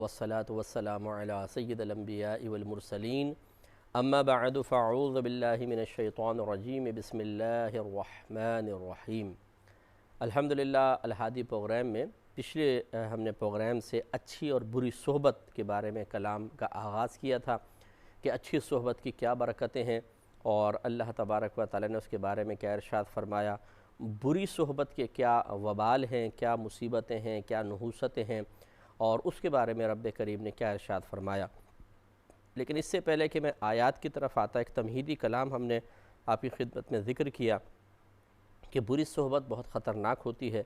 والصلاة والسلام على سید الانبیاء والمرسلین اما بعد فاعوذ باللہ من الشیطان الرجیم بسم اللہ الرحمن الرحیم۔ الحمدللہ الہادی پروگرام میں پچھلے ہم نے پروگرام سے اچھی اور بری صحبت کے بارے میں کلام کا آغاز کیا تھا کہ اچھی صحبت کی کیا برکتیں ہیں اور اللہ تبارک و تعالی نے اس کے بارے میں کیا ارشاد فرمایا، بری صحبت کے کیا وبال ہیں، کیا مصیبتیں ہیں، کیا نحوستیں ہیں اور اس کے بارے میں رب کریم نے کیا ارشاد فرمایا۔ لیکن اس سے پہلے کہ میں آیات کی طرف آتا، ایک تمہیدی کلام ہم نے آپ کی خدمت میں ذکر کیا کہ بری صحبت بہت خطرناک ہوتی ہے۔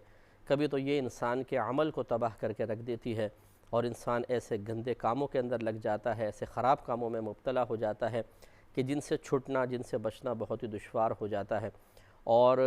کبھی تو یہ انسان کے عمل کو تباہ کر کے رکھ دیتی ہے اور انسان ایسے گندے کاموں کے اندر لگ جاتا ہے، ایسے خراب کاموں میں مبتلا ہو جاتا ہے کہ جن سے چھٹنا، جن سے بچنا بہت ہی دشوار ہو جاتا ہے۔ اور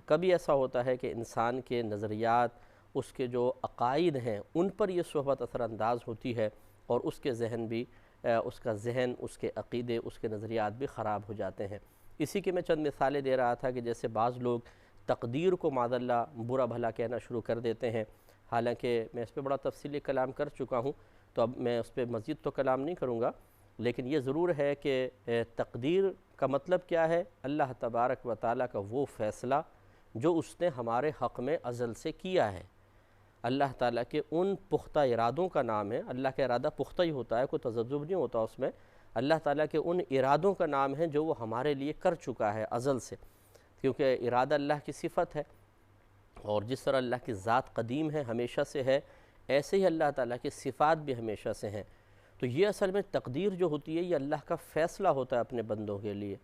کبھی ایسا ہوتا ہے کہ انسان کے نظریات، اس کے جو عقائد ہیں ان پر یہ صحبت اثر انداز ہوتی ہے اور اس کے ذہن بھی اس کا ذہن، اس کے عقیدے، اس کے نظریات بھی خراب ہو جاتے ہیں۔ اسی کی میں چند مثالیں دے رہا تھا کہ جیسے بعض لوگ تقدیر کو معاذ اللہ برا بھلا کہنا شروع کر دیتے ہیں، حالانکہ میں اس پہ بڑا تفصیلی کلام کر چکا ہوں تو اب میں اس پہ مزید تو کلام نہیں کروں گا، لیکن یہ ضرور ہے کہ تقدیر کا مطلب کیا ہے؟ اللہ تبارک و تعالیٰ کا وہ فیصلہ جو اس نے ہمارے حق میں ازل سے کیا ہے۔ اللہ تعالیٰ کے ان پختہ ارادوں کا نام ہے، اللہ کا ارادہ پختہ ہی ہوتا ہے، کوئی تذبذب نہیں ہوتا اس میں۔ اللہ تعالیٰ کے ان ارادوں کا نام ہے جو وہ ہمارے لیے کر چکا ہے ازل سے، کیونکہ ارادہ اللہ کی صفت ہے اور جس طرح اللہ کی ذات قدیم ہے، ہمیشہ سے ہے، ایسے ہی اللہ تعالیٰ کی صفات بھی ہمیشہ سے ہیں۔ تو یہ اصل میں تقدیر جو ہوتی ہے یہ اللہ کا فیصلہ ہوتا ہے اپنے بندوں کے لیے۔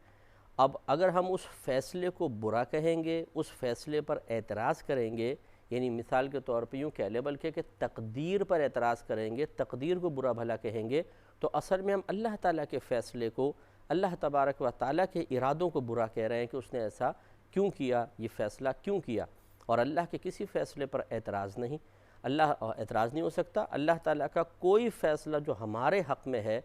اب اگر ہم اس فیصلے کو برا کہیں گے، اس فیصلے پر اعتراض کریں گے، یعنی مثال کے طور پہ یوں کہہ لیں بلکہ کہ تقدیر پر اعتراض کریں گے، تقدیر کو برا بھلا کہیں گے، تو اصل میں ہم اللہ تعالیٰ کے فیصلے کو، اللہ تبارک و تعالیٰ کے ارادوں کو برا کہہ رہے ہیں کہ اس نے ایسا کیوں کیا، یہ فیصلہ کیوں کیا۔ اور اللہ کے کسی فیصلے پر اعتراض نہیں، اعتراض نہیں ہو سکتا۔ اللہ تعالیٰ کا کوئی فیصلہ جو ہمارے حق میں ہے،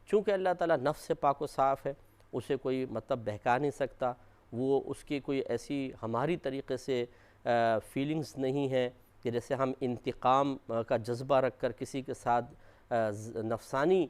چونکہ اللہ تعالیٰ نفس سے پاک و صاف ہے، اسے کوئی مطلب بہکا نہیں سکتا، وہ اس کی کوئی ایسی ہماری طریقے سے فیلنگز نہیں ہیں کہ جیسے ہم انتقام کا جذبہ رکھ کر کسی کے ساتھ نفسانی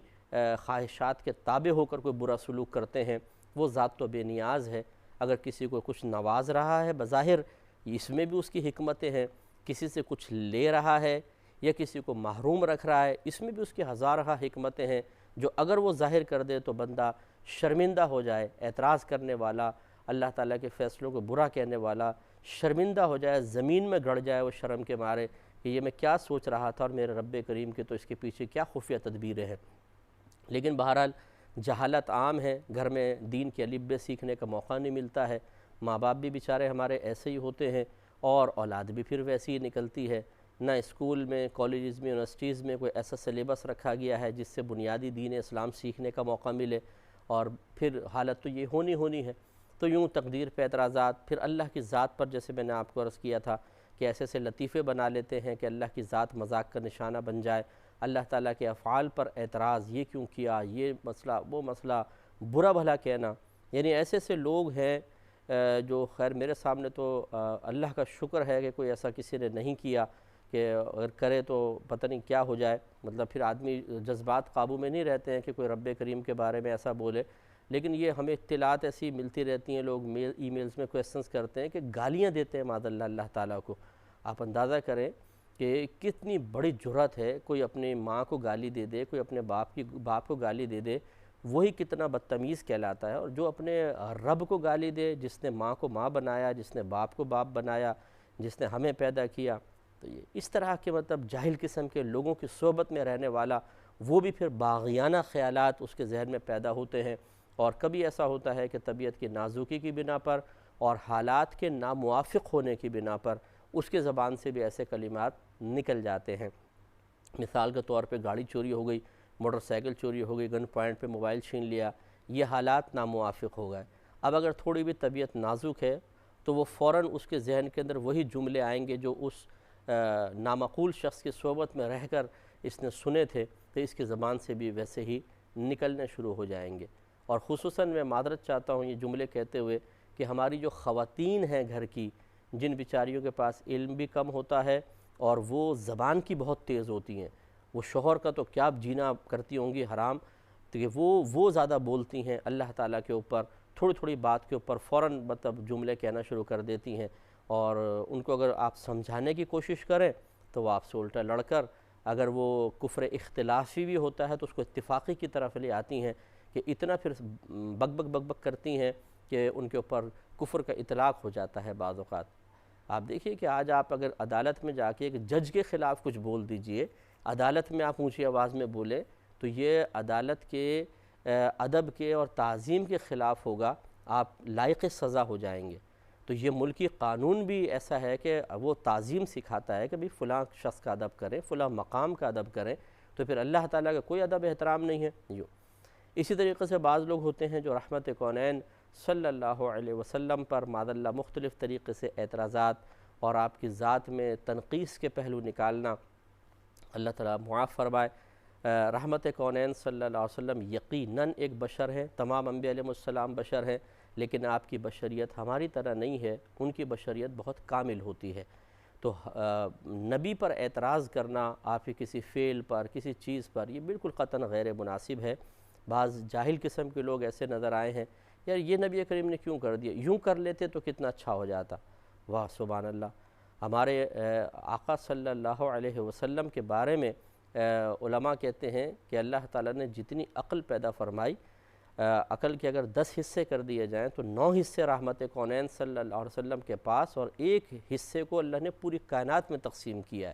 خواہشات کے تابع ہو کر کوئی برا سلوک کرتے ہیں۔ وہ ذات تو بے نیاز ہے، اگر کسی کو کچھ نواز رہا ہے بظاہر اس میں بھی اس کی حکمتیں ہیں، کسی سے کچھ لے رہا ہے یا کسی کو محروم رکھ رہا ہے اس میں بھی اس کی ہزارہ حکمتیں ہیں، جو اگر وہ ظاہر کر دے تو بندہ شرمندہ ہو جائے، اعتراض کرنے والا، اللہ تعالیٰ کے فیصلوں کو برا کہنے والا شرمندہ ہو جائے، زمین میں گڑ جائے وہ شرم کے مارے کہ یہ میں کیا سوچ رہا تھا اور میرے رب کریم کے تو اس کے پیچھے کیا خفیہ تدبیریں ہیں۔ لیکن بہرحال جہالت عام ہے، گھر میں دین کے الف ب سیکھنے کا موقع نہیں ملتا ہے، ماں باپ بھی بیچارے ہمارے ایسے ہی ہوتے ہیں اور اولاد بھی پھر ویسی ہی نکلتی ہے۔ نہ اسکول میں، کالجز میں، یونیورسٹیز میں کوئی ایسا سلیبس رکھا گیا ہے جس سے بنیادی دین اسلام سیکھنے کا موقع ملے، اور پھر حالت تو یہ ہونی ہے۔ تو یوں تقدیر پہ اعتراضات، پھر اللہ کی ذات پر جیسے میں نے آپ کو عرض کیا تھا کہ ایسے لطیفے بنا لیتے ہیں کہ اللہ کی ذات مذاق کا نشانہ بن جائے، اللہ تعالیٰ کے افعال پر اعتراض، یہ کیوں کیا، یہ مسئلہ، وہ مسئلہ، برا بھلا کہنا۔ یعنی ایسے لوگ ہیں جو خیر میرے سامنے تو اللہ کا شکر ہے کہ کوئی ایسا کسی نے نہیں کیا کہ اگر کرے تو پتہ نہیں کیا ہو جائے، مطلب پھر آدمی جذبات قابو میں نہیں رہتے ہیں کہ کوئی رب کریم کے بارے میں ایسا بولے۔ لیکن یہ ہمیں اطلاعات ایسی ملتی رہتی ہیں، لوگ ای میلز میں کویسچنز کرتے ہیں کہ گالیاں دیتے ہیں معاذ اللہ تعالیٰ کو۔ آپ اندازہ کریں کہ کتنی بڑی جرأت ہے، کوئی اپنی ماں کو گالی دے دے، کوئی اپنے باپ کو گالی دے دے، وہی کتنا بدتمیز کہلاتا ہے۔ اور جو اپنے رب کو گالی دے، جس نے ماں کو ماں بنایا، جس نے باپ کو باپ بنایا، جس نے ہمیں پیدا کیا، تو یہ اس طرح کے مطلب جاہل قسم کے لوگوں کی صحبت میں رہنے والا، وہ بھی پھر باغیانہ خیالات اس کے ذہن میں پیدا ہوتے ہیں۔ اور کبھی ایسا ہوتا ہے کہ طبیعت کی نازکی کی بنا پر اور حالات کے ناموافق ہونے کی بنا پر اس کے زبان سے بھی ایسے کلمات نکل جاتے ہیں۔ مثال کے طور پہ گاڑی چوری ہو گئی، موٹر سائیکل چوری ہو گئی، گن پوائنٹ پہ موبائل چھین لیا، یہ حالات ناموافق ہو گئے۔ اب اگر تھوڑی بھی طبیعت نازک ہے تو وہ فوراً اس کے ذہن کے اندر وہی جملے آئیں گے جو اس نامعقول شخص کی صحبت میں رہ کر اس نے سنے تھے، تو اس کی زبان سے بھی ویسے ہی نکلنے شروع ہو جائیں گے۔ اور خصوصاً میں معذرت چاہتا ہوں یہ جملے کہتے ہوئے کہ ہماری جو خواتین ہیں گھر کی، جن بیچاریوں کے پاس علم بھی کم ہوتا ہے اور وہ زبان کی بہت تیز ہوتی ہیں، وہ شوہر کا تو کیا جینا کرتی ہوں گی حرام، تو کہ وہ زیادہ بولتی ہیں اللہ تعالیٰ کے اوپر، تھوڑی تھوڑی بات کے اوپر فوراً مطلب جملے کہنا شروع کر دیتی ہیں، اور ان کو اگر آپ سمجھانے کی کوشش کریں تو وہ آپ سے الٹا لڑ کر، اگر وہ کفر اختلافی بھی ہوتا ہے تو اس کو اتفاقی کی طرف لے آتی ہیں، کہ اتنا پھر بک بک بک بک کرتی ہیں کہ ان کے اوپر کفر کا اطلاق ہو جاتا ہے بعض اوقات۔ آپ دیکھیے کہ آج آپ اگر عدالت میں جا کے ایک جج کے خلاف کچھ بول دیجئے، عدالت میں آپ اونچی آواز میں بولیں، تو یہ عدالت کے ادب کے اور تعظیم کے خلاف ہوگا، آپ لائق سزا ہو جائیں گے۔ تو یہ ملکی قانون بھی ایسا ہے کہ وہ تعظیم سکھاتا ہے کہ بھی فلاں شخص کا ادب کریں، فلاں مقام کا ادب کریں، تو پھر اللہ تعالیٰ کا کوئی ادب احترام نہیں ہے۔ اسی طریقے سے بعض لوگ ہوتے ہیں جو رحمت کونین صلی اللہ علیہ وسلم پر معاذ اللہ مختلف طریقے سے اعتراضات اور آپ کی ذات میں تنقیص کے پہلو نکالنا، اللہ تعالیٰ معاف فرمائے۔ رحمت کونین صلی اللہ علیہ وسلم یقیناً ایک بشر ہیں، تمام انبیاء علیہ السلام بشر ہیں، لیکن آپ کی بشریت ہماری طرح نہیں ہے، ان کی بشریت بہت کامل ہوتی ہے۔ تو نبی پر اعتراض کرنا آپ کی کسی فعل پر، کسی چیز پر، یہ بالکل قطعاً غیر مناسب ہے۔ بعض جاہل قسم کے لوگ ایسے نظر آئے ہیں، یار یہ نبی کریم نے کیوں کر دیا، یوں کر لیتے تو کتنا اچھا ہو جاتا۔ واہ سبحان اللہ! ہمارے آقا صلی اللہ علیہ وسلم کے بارے میں علماء کہتے ہیں کہ اللہ تعالیٰ نے جتنی عقل پیدا فرمائی، عقل کے اگر 10 حصے کر دیے جائیں تو 9 حصے رحمت کونین صلی اللہ علیہ وسلم کے پاس، اور ایک حصے کو اللہ نے پوری کائنات میں تقسیم کیا ہے۔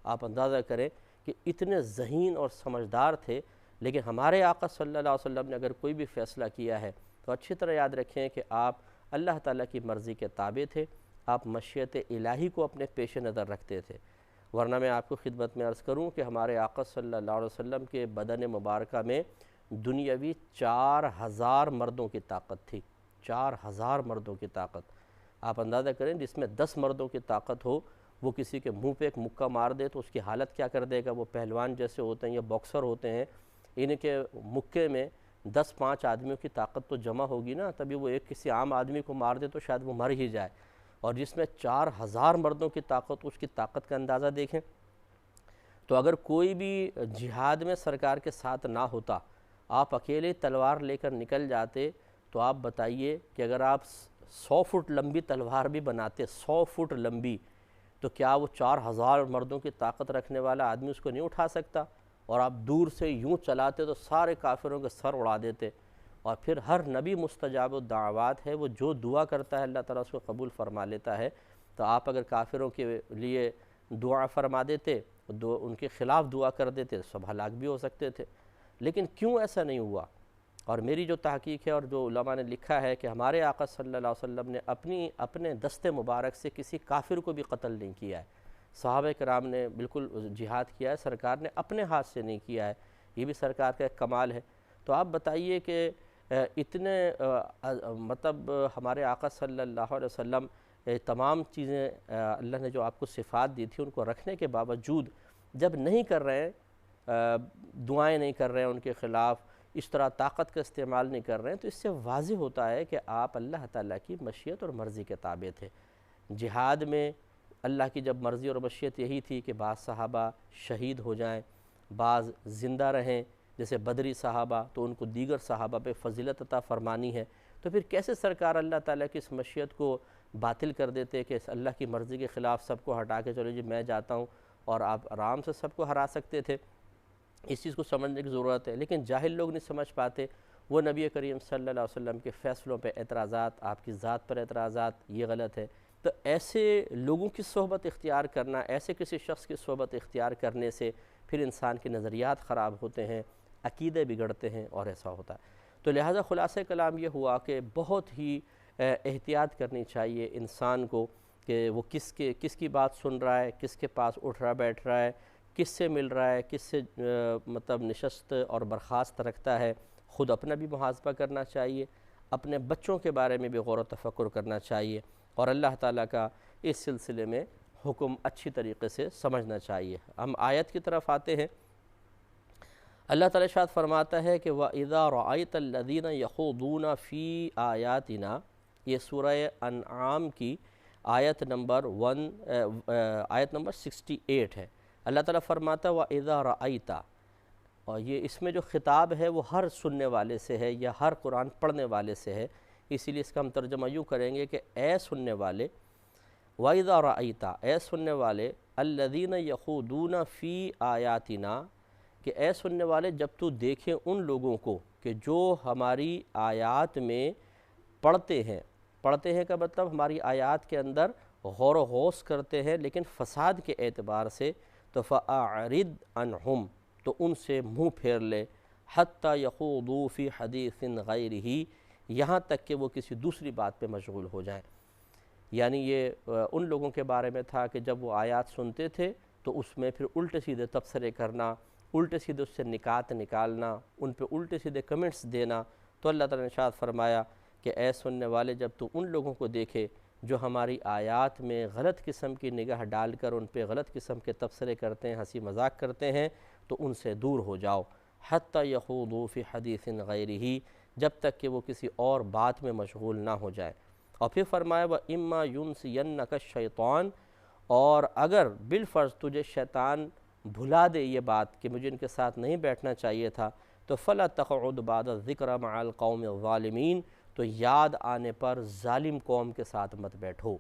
آپ اندازہ کریں کہ اتنے ذہین اور سمجھدار تھے، لیکن ہمارے آقا صلی اللہ علیہ وسلم نے اگر کوئی بھی فیصلہ کیا ہے تو اچھی طرح یاد رکھیں کہ آپ اللہ تعالیٰ کی مرضی کے تابع تھے، آپ مشیت الہی کو اپنے پیش نظر رکھتے تھے۔ ورنہ میں آپ کو خدمت میں عرض کروں کہ ہمارے آقا صلی اللہ علیہ وسلم کے بدن مبارکہ میں دنیاوی 4000 مردوں کی طاقت تھی، 4000 مردوں کی طاقت۔ آپ اندازہ کریں جس میں 10 مردوں کی طاقت ہو، وہ کسی کے منہ پہ ایک مکہ مار دے تو اس کی حالت کیا کر دے گا۔ وہ پہلوان جیسے ہوتے ہیں یا باکسر ہوتے ہیں، ان کے مکے میں 10-5 آدمیوں کی طاقت تو جمع ہوگی نا، تبھی وہ ایک کسی عام آدمی کو مار دے تو شاید وہ مر ہی جائے، اور جس میں 4000 مردوں کی طاقت، اس کی طاقت کا اندازہ دیکھیں۔ تو اگر کوئی بھی جہاد میں سرکار کے ساتھ نہ ہوتا، آپ اکیلے تلوار لے کر نکل جاتے، تو آپ بتائیے کہ اگر آپ 100 فٹ لمبی تلوار بھی بناتے، 100 فٹ لمبی، تو کیا وہ 4000 مردوں کی طاقت رکھنے والا آدمی اس کو نہیں اٹھا سکتا؟ اور آپ دور سے یوں چلاتے تو سارے کافروں کے سر اڑا دیتے۔ اور پھر ہر نبی مستجاب الدعوات ہے، وہ جو دعا کرتا ہے اللہ تعالیٰ اس کو قبول فرما لیتا ہے۔ تو آپ اگر کافروں کے لیے دعا فرما دیتے، ان کے خلاف دعا کر دیتے، سب ہلاک بھی ہو سکتے تھے۔ لیکن کیوں ایسا نہیں ہوا؟ اور میری جو تحقیق ہے اور جو علماء نے لکھا ہے کہ ہمارے آقا صلی اللہ علیہ وسلم نے اپنے دست مبارک سے کسی کافر کو بھی قتل نہیں کیا ہے۔ صحابہ کرام نے بالکل جہاد کیا ہے، سرکار نے اپنے ہاتھ سے نہیں کیا ہے، یہ بھی سرکار کا ایک کمال ہے۔ تو آپ بتائیے کہ اتنے مطلب ہمارے آقا صلی اللہ علیہ وسلم تمام چیزیں اللہ نے جو آپ کو صفات دی تھی ان کو رکھنے کے باوجود جب نہیں کر رہے ہیں، دعائیں نہیں کر رہے ہیں ان کے خلاف، اس طرح طاقت کا استعمال نہیں کر رہے ہیں، تو اس سے واضح ہوتا ہے کہ آپ اللہ تعالیٰ کی مشیت اور مرضی کے تابع تھے۔ جہاد میں اللہ کی جب مرضی اور مشیت یہی تھی کہ بعض صحابہ شہید ہو جائیں، بعض زندہ رہیں، جیسے بدری صحابہ، تو ان کو دیگر صحابہ پہ فضیلت عطا فرمانی ہے، تو پھر کیسے سرکار اللہ تعالیٰ کی اس مشیت کو باطل کر دیتے کہ اللہ کی مرضی کے خلاف سب کو ہٹا کے چلو جی میں جاتا ہوں، اور آپ آرام سے سب کو ہرا سکتے تھے۔ اس چیز کو سمجھنے کی ضرورت ہے، لیکن جاہل لوگ نہیں سمجھ پاتے، وہ نبی کریم صلی اللہ علیہ وسلم کے فیصلوں پہ اعتراضات، آپ کی ذات پر اعتراضات، یہ غلط ہے۔ تو ایسے لوگوں کی صحبت اختیار کرنا، ایسے کسی شخص کی صحبت اختیار کرنے سے پھر انسان کے نظریات خراب ہوتے ہیں، عقیدے بگڑتے ہیں، اور ایسا ہوتا ہے۔ تو لہٰذا خلاصہ کلام یہ ہوا کہ بہت ہی احتیاط کرنی چاہیے انسان کو کہ وہ کس کی بات سن رہا ہے، کس کے پاس اٹھ رہا بیٹھ رہا ہے، کس سے مل رہا ہے، کس سے مطلب نشست اور برخاست رکھتا ہے۔ خود اپنا بھی محاسبہ کرنا چاہیے، اپنے بچوں کے بارے میں بھی غور و تفکر کرنا چاہیے، اور اللہ تعالیٰ کا اس سلسلے میں حکم اچھی طریقے سے سمجھنا چاہیے۔ ہم آیت کی طرف آتے ہیں۔ اللہ تعالیٰ ارشاد فرماتا ہے کہ وَإِذَا رَأَيْتَ الَّذِينَ يَخُوضُونَ فِي آيَاتِنَا، یہ سورہ انعام کی آیت نمبر 68 ہے۔ اللہ تعالیٰ فرماتا وَإِذَا رَأَيْتَ، اور یہ اس میں جو خطاب ہے وہ ہر سننے والے سے ہے یا ہر قرآن پڑھنے والے سے ہے، اسی لیے اس کا ہم ترجمہ یوں کریں گے کہ اے سننے والے، وَإِذَا رَأَيْتَ، اے سننے والے، الَّذِينَ يَخُوضُونَ فِي آیاتنا، کہ اے سننے والے جب تو دیکھیں ان لوگوں کو کہ جو ہماری آیات میں پڑھتے ہیں کا مطلب ہماری آیات کے اندر غور و غوص کرتے ہیں لیکن فساد کے اعتبار سے، تو فَأَعْرِضْ عَنْهُمْ، تو ان سے منہ پھیر لے، حَتَّى يَخُوضُوا فِي حَدِيثٍ غَيْرِهِ، یہاں تک کہ وہ کسی دوسری بات پہ مشغول ہو جائیں۔ یعنی یہ ان لوگوں کے بارے میں تھا کہ جب وہ آیات سنتے تھے تو اس میں پھر الٹے سیدھے تبصرے کرنا، الٹے سیدھے اس سے نکات نکالنا، ان پہ الٹے سیدھے کمنٹس دینا۔ تو اللہ تعالیٰ نے ارشاد فرمایا کہ اے سننے والے جب تو ان لوگوں کو دیکھے جو ہماری آیات میں غلط قسم کی نگاہ ڈال کر ان پہ غلط قسم کے تبصرے کرتے ہیں، ہنسی مذاق کرتے ہیں، تو ان سے دور ہو جاؤ، حتیٰ یخوضوا فی حدیث غیرہ، جب تک کہ وہ کسی اور بات میں مشغول نہ ہو جائے۔ اور پھر فرمایا وَإِمَّا يُنْسِيَنَّكَ الشَّيْطَانُ، اور اگر بالفرض تجھے شیطان بھلا دے یہ بات کہ مجھے ان کے ساتھ نہیں بیٹھنا چاہیے تھا، تو فَلَا تَقْعُدْ بَعْدَ الذِّكْرَ مَعَ الْقَوْمِ الظَّالِمِينَ، تو یاد آنے پر ظالم قوم کے ساتھ مت بیٹھو۔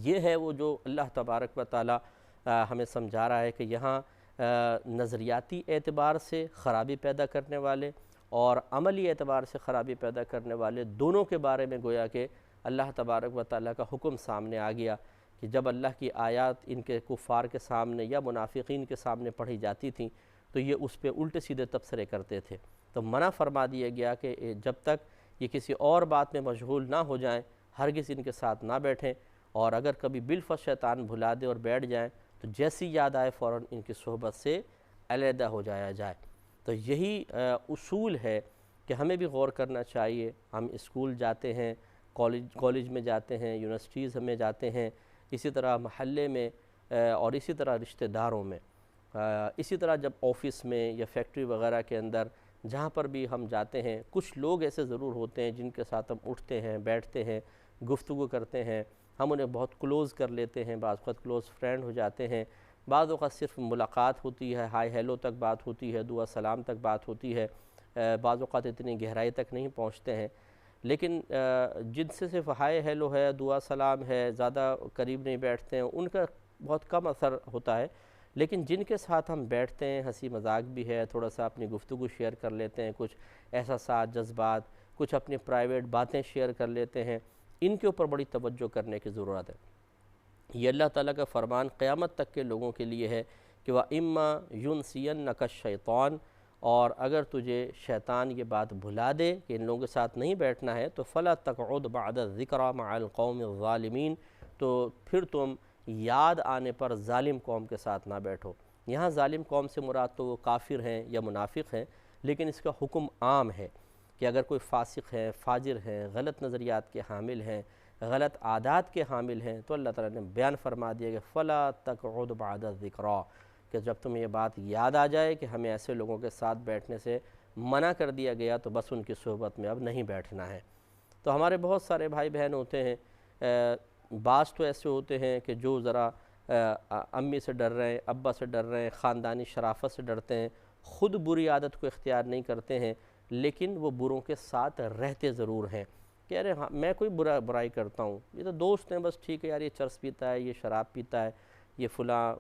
یہ ہے وہ جو اللہ تبارک و تعالی ہمیں سمجھا رہا ہے کہ یہاں نظریاتی اعتبار سے خرابی پیدا کرنے والے اور عملی اعتبار سے خرابی پیدا کرنے والے دونوں کے بارے میں گویا کہ اللہ تبارک و تعالی کا حکم سامنے آ گیا کہ جب اللہ کی آیات ان کے کفار کے سامنے یا منافقین کے سامنے پڑھی جاتی تھیں تو یہ اس پہ الٹے سیدھے تبصرے کرتے تھے، تو منع فرما دیا گیا کہ جب تک یہ کسی اور بات میں مشغول نہ ہو جائیں ہرگز ان کے ساتھ نہ بیٹھیں، اور اگر کبھی بالفرض شیطان بھلا دے اور بیٹھ جائیں تو جیسی یاد آئے فوراً ان کی صحبت سے علیحدہ ہو جایا جائے۔ تو یہی اصول ہے کہ ہمیں بھی غور کرنا چاہیے۔ ہم اسکول جاتے ہیں، کالج میں جاتے ہیں، یونیورسٹیز میں جاتے ہیں، اسی طرح محلے میں اور اسی طرح رشتہ داروں میں، اسی طرح جب آفس میں یا فیکٹری وغیرہ کے اندر جہاں پر بھی ہم جاتے ہیں، کچھ لوگ ایسے ضرور ہوتے ہیں جن کے ساتھ ہم اٹھتے ہیں، بیٹھتے ہیں، گفتگو کرتے ہیں، ہم انہیں بہت کلوز کر لیتے ہیں، بعض وقت کلوز فرینڈ ہو جاتے ہیں، بعض اوقات صرف ملاقات ہوتی ہے، ہائی ہیلو تک بات ہوتی ہے، دعا سلام تک بات ہوتی ہے، بعض اوقات اتنی گہرائی تک نہیں پہنچتے ہیں، لیکن جن سے صرف ہائی ہیلو ہے، دعا سلام ہے، زیادہ قریب نہیں بیٹھتے ہیں، ان کا بہت کم اثر ہوتا ہے، لیکن جن کے ساتھ ہم بیٹھتے ہیں، ہنسی مذاق بھی ہے، تھوڑا سا اپنی گفتگو شیئر کر لیتے ہیں، کچھ احساسات، جذبات، کچھ اپنی پرائیویٹ باتیں شیئر کر لیتے ہیں، ان کے اوپر بڑی توجہ کرنے کی ضرورت ہے۔ یہ اللہ تعالیٰ کا فرمان قیامت تک کے لوگوں کے لیے ہے کہ وَإِمَّا يُنْسِيَنَّكَ الشَّيْطَانُ، اور اگر تجھے شیطان یہ بات بھلا دے کہ ان لوگوں کے ساتھ نہیں بیٹھنا ہے تو فَلَا تَقْعُدْ بَعْدَ الذِّكْرَ مَعَ الْقَوْمِ الظَّالِمِينَ، تو پھر تم یاد آنے پر ظالم قوم کے ساتھ نہ بیٹھو۔ یہاں ظالم قوم سے مراد تو وہ کافر ہیں یا منافق ہیں، لیکن اس کا حکم عام ہے کہ اگر کوئی فاسق ہے، فاجر ہیں، غلط نظریات کے حامل ہیں، غلط عادات کے حامل ہیں، تو اللہ تعالیٰ نے بیان فرما دیا کہ فَلَا تَقْعُدْ بَعْدَ الذِّكْرَ، کہ جب تمہیں یہ بات یاد آ جائے کہ ہمیں ایسے لوگوں کے ساتھ بیٹھنے سے منع کر دیا گیا تو بس ان کی صحبت میں اب نہیں بیٹھنا ہے۔ تو ہمارے بہت سارے بھائی بہن ہوتے ہیں، بعض تو ایسے ہوتے ہیں کہ جو ذرا امی سے ڈر رہے ہیں، ابا سے ڈر رہے ہیں، خاندانی شرافت سے ڈرتے ہیں، خود بری عادت کو اختیار نہیں کرتے ہیں، لیکن وہ بروں کے ساتھ رہتے ضرور ہیں کہ ارے ہاں میں کوئی برائی کرتا ہوں، یہ تو دوست ہیں، بس ٹھیک ہے یار، یہ چرس پیتا ہے، یہ شراب پیتا ہے، یہ فلاں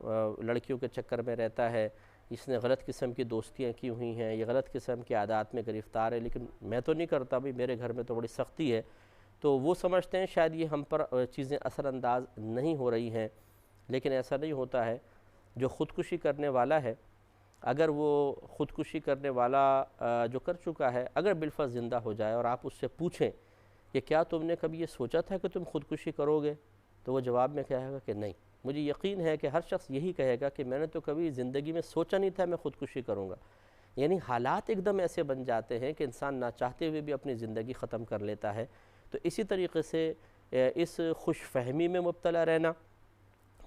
لڑکیوں کے چکر میں رہتا ہے، اس نے غلط قسم کی دوستیاں کی ہوئی ہیں، یہ غلط قسم کی عادات میں گرفتار ہے، لیکن میں تو نہیں کرتا، بھائی میرے گھر میں تو بڑی سختی ہے۔ تو وہ سمجھتے ہیں شاید یہ ہم پر چیزیں اثر انداز نہیں ہو رہی ہیں، لیکن ایسا نہیں ہوتا ہے۔ جو خودکشی کرنے والا ہے، اگر وہ خودکشی کرنے والا جو کر چکا ہے، اگر بالفرض زندہ ہو جائے اور آپ اس سے پوچھیں کہ کیا تم نے کبھی یہ سوچا تھا کہ تم خودکشی کرو گے، تو وہ جواب میں کہے گا کہ نہیں۔ مجھے یقین ہے کہ ہر شخص یہی کہے گا کہ میں نے تو کبھی زندگی میں سوچا نہیں تھا میں خودکشی کروں گا۔ یعنی حالات ایک دم ایسے بن جاتے ہیں کہ انسان نہ چاہتے ہوئے بھی اپنی زندگی ختم کر لیتا ہے۔ تو اسی طریقے سے اس خوش فہمی میں مبتلا رہنا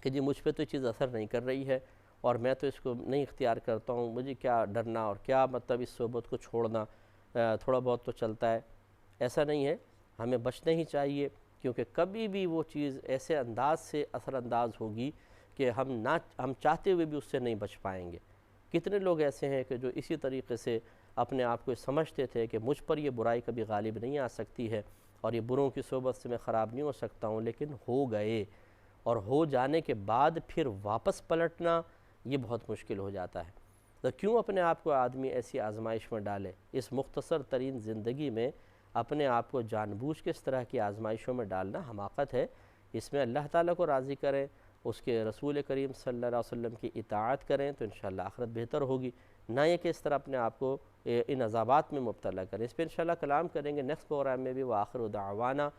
کہ جی مجھ پہ تو یہ چیز اثر نہیں کر رہی ہے اور میں تو اس کو نہیں اختیار کرتا ہوں، مجھے کیا ڈرنا اور کیا مطلب اس صحبت کو چھوڑنا، تھوڑا بہت تو چلتا ہے، ایسا نہیں ہے، ہمیں بچنا ہی چاہیے، کیونکہ کبھی بھی وہ چیز ایسے انداز سے اثر انداز ہوگی کہ ہم چاہتے ہوئے بھی اس سے نہیں بچ پائیں گے۔ کتنے لوگ ایسے ہیں کہ جو اسی طریقے سے اپنے آپ کو سمجھتے تھے کہ مجھ پر یہ برائی کبھی غالب نہیں آ سکتی ہے اور یہ بروں کی صحبت سے میں خراب نہیں ہو سکتا ہوں، لیکن ہو گئے، اور ہو جانے کے بعد پھر واپس پلٹنا یہ بہت مشکل ہو جاتا ہے۔ تو کیوں اپنے آپ کو آدمی ایسی آزمائش میں ڈالے؟ اس مختصر ترین زندگی میں اپنے آپ کو جان بوجھ کے اس طرح کی آزمائشوں میں ڈالنا حماقت ہے۔ اس میں اللہ تعالیٰ کو راضی کریں، اس کے رسول کریم صلی اللہ علیہ وسلم کی اطاعت کریں تو انشاءاللہ آخرت بہتر ہوگی، نہ یہ کہ اس طرح اپنے آپ کو ان عذابات میں مبتلا کریں۔ اس پہ انشاءاللہ کلام کریں گے نیکسٹ پروگرام میں بھی۔ وآخر دعوانا